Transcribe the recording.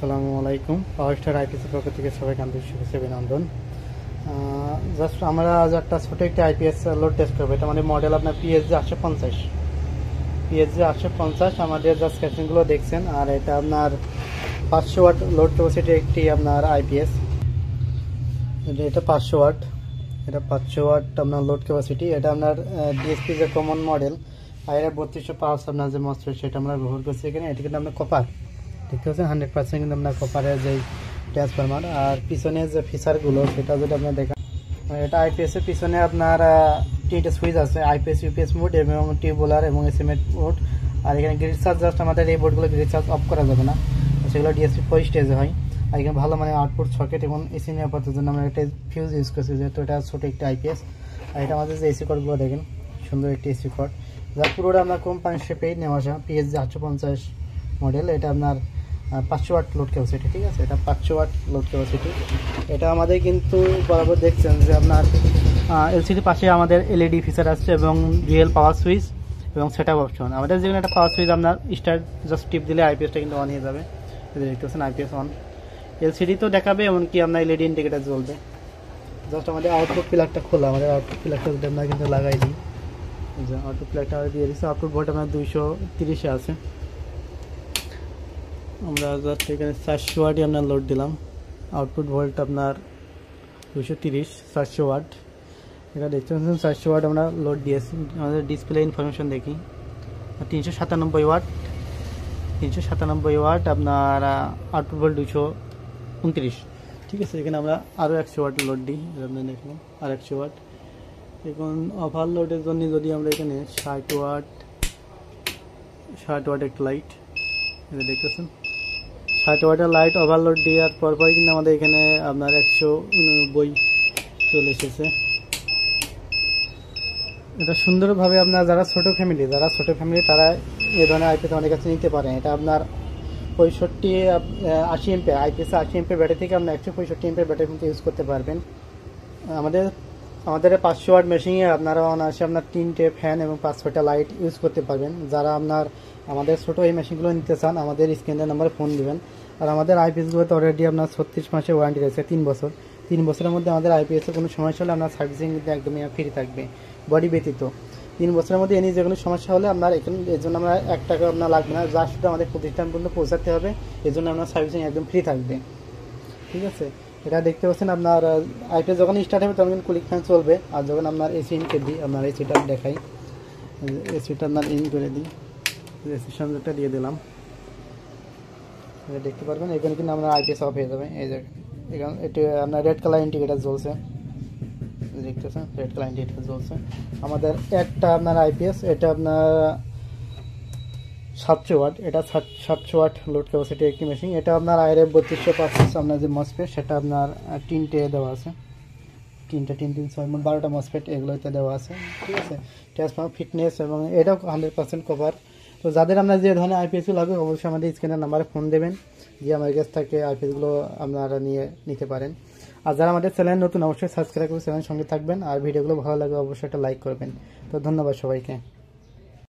আসসালামু আলাইকুম। পাওয়ার star IPS পক্ষ থেকে সবাইকে আন্তরিক শুভেচ্ছা অভিনন্দন। জাস্ট আমরা আজ একটা ছোট একটি আইপিএস লোড টেস্ট করবো। এটা আমাদের মডেল আপনার পিএসজি 850 আমাদের জাস্ট ক্যাশিংগুলো দেখছেন। আর এটা আপনার 500 ওয়াট লোড ক্যাপাসিটি একটি আপনার আইপিএস। এটা 500 ওয়াট, এটা 500 ওয়াট আপনার লোড ক্যাপাসিটি। এটা আপনার ডিএসপি যে কমন মডেল আর 3205 আপনার যে মসফেট সেটা আমরা ব্যবহার করছি এখানে। এটা কিন্তু আপনার কপার দেখতে পাচ্ছেন 100% কিন্তু আপনার কপারের যে ট্রান্সফরমার। আর পিছনে যে ফিচারগুলো সেটা যদি আপনার দেখা, এটা আইপিএস এর পিছনে আপনার 3টে সুইচ আছে, আইপিএস ইউপিএস মোড এবং টিউবুলার এবং এসএমএ মোড। আর এখানে গ্রিড চার্জ জাস্ট আমাদের এই বোর্ডগুলো গ্রিড চার্জ অফ করা যাবে না, সেগুলো ডিএসপি 4 স্টেজে হয়। আর এখানে ভালো মানে আউটপুট সকেট এবং এসি নিরাপত্তার জন্য আমরা একটা ফিউজ ইউজ করছি, যেহেতু এটা ছোট একটা আইপিএস। আর এটা আমাদের যে এসি কর্ডগুলো দেখেন, সুন্দর একটি এসি কর্ড, যা পুরোটা আপনার কোম্পানির শেপেই নেওয়া আসা। পিএসজি 850 মডেল, এটা আপনার 500 ওয়াট লোড ক্যাপাসিটি। ঠিক আছে, এটা 500 ওয়াট লোড ক্যাপাসিটি। এটা আমাদের কিন্তু বরাবর দেখছেন যে আপনার এলসিডি পাশে আমাদের এলইডি ফিচার আসছে এবং ডুয়েল পাওয়ার সুইচ এবং সেটআপ অপশন। আমাদের যেখানে একটা পাওয়ার সুইচ আপনার স্টার্ট জাস্ট টিপ দিলে আইপিএসটা কিন্তু অন হয়ে যাবে। দেখতে পাচ্ছেন আইপিএস অন, এলসিডি তো দেখাবে, এমনকি আপনার এলইডি ইন্ডিকেটার জ্বলবে। জাস্ট আমাদের আউটপুট প্লাগটা খোলা, আমাদের আউটপুট প্লাগটা যদি আমরা কিন্তু লাগাই দিই, আউটপুট প্লাগটা আমরা দিয়ে দিচ্ছি। আউটপুট ভোল্ট আপনার 230-এ আছে। আমরা জাস্ট এখানে 400 ওয়াটই আপনার লোড দিলাম। আউটপুট ভোল্ট আপনার 230, 400 ওয়াট। এটা দেখতে পাচ্ছেন 400 ওয়াট আমরা লোড দিয়েছি। আমাদের ডিসপ্লে ইনফরমেশন দেখি, 397 ওয়াট আপনার আউটপুট ভোল্ট 229। ঠিক আছে, এখানে আমরা আরও 100 ওয়াট লোড দিই, আপনি দেখলাম আর 100 ওয়াট। এখন ওভার লোডের জন্য যদি আমরা এখানে 60 ওয়াট একটা লাইট, এটা দেখতেছেন 60 ওয়াটের লাইট ওভারলোড দেওয়ার পরপরই কিন্তু আমাদের এখানে আপনার 189 চলে এসেছে। এটা সুন্দরভাবে আপনার যারা ছোট ফ্যামিলি তারা এই ধরনের আইপিএস আমাদের কাছে নিতে পারেন। এটা আপনার 80 এমপিয়ার আইপিএস, 80 এমপিয়ার ব্যাটারি থেকে আপনার 165 এমপিয়ার ব্যাটারি কিন্তু ইউজ করতে পারবেন। আমাদের 500 ওয়াট মেশিনে আপনারা অনায়াসে আপনার 3টে ফ্যান এবং 5-6টা লাইট ইউজ করতে পারবেন। যারা আপনার আমাদের ছোটো এই মেশিনগুলো নিতে চান, আমাদের স্ক্রিনের নাম্বারে ফোন দিবেন। আর আমাদের আইপিএসগুলোতে অলরেডি আপনার 36 মাসের ওয়ারেন্টি রয়েছে, 3 বছর। 3 বছরের মধ্যে আমাদের আইপিএসের কোনো সমস্যা হলে আপনার সার্ভিসিং কিন্তু একদমই ফ্রি থাকবে, বডি ব্যতীত। 3 বছরের মধ্যে এনি যে কোনো সমস্যা হলে আপনার এখানে এর জন্য আমরা 1 টাকা আপনার লাগবে না, যা শুধু আমাদের প্রতিষ্ঠান পর্যন্ত পৌঁছাতে হবে। এর জন্য আপনার সার্ভিসিং একদম ফ্রি থাকবে। ঠিক আছে, এটা দেখতে পাচ্ছেন আপনার আইপিএস যখন স্টার্ট হবে তখন কুলিং ফ্যান চলবে। আর যখন আপনার এসি ইনকে দিই, আপনার এসিটা দেখাই, এসিটা আপনার ইন করে দিই, এসি সংযোগটা দিয়ে দিলাম, দেখতে পারবেন এখানে কিন্তু আপনার আইপিএস অফ হয়ে যাবে। এই যে এখানে এটা আপনার রেড কালার ইন্ডিকেটার জ্বলছে, দেখতেছেন রেড কালার ইন্ডিকেটার জ্বলছে। আমাদের একটা আপনার আইপিএস, এটা আপনার 700 ওয়াট, এটা 700 ওয়াট লোড ক্যাপাসিটি একটি মেশিন। এটা আপনার আইআরএফ 3205 আপনার যে মসফেট সেটা আপনার 3টে দেওয়া আছে, 3 3 6 12টা মসফেট এগুলোতে দেওয়া আছে। ঠিক আছে, ট্রান্সফর্মার ফিটনেস এবং এটাও 100% কভার। তো যাদের আপনার যে ধরনের আইপিএস লাগবে অবশ্যই আমাদের স্ক্রিনের নাম্বারে ফোন দেবেন, গিয়ে আমার কাছ থেকে আইপিএসগুলো আপনারা নিতে পারেন। আর যারা আমাদের চ্যানেল নতুন অবশ্যই সাবস্ক্রাইব করে চ্যানেলের সঙ্গে থাকবেন। আর ভিডিওগুলো ভালো লাগলে অবশ্যই একটা লাইক করবেন। তো ধন্যবাদ সবাইকে।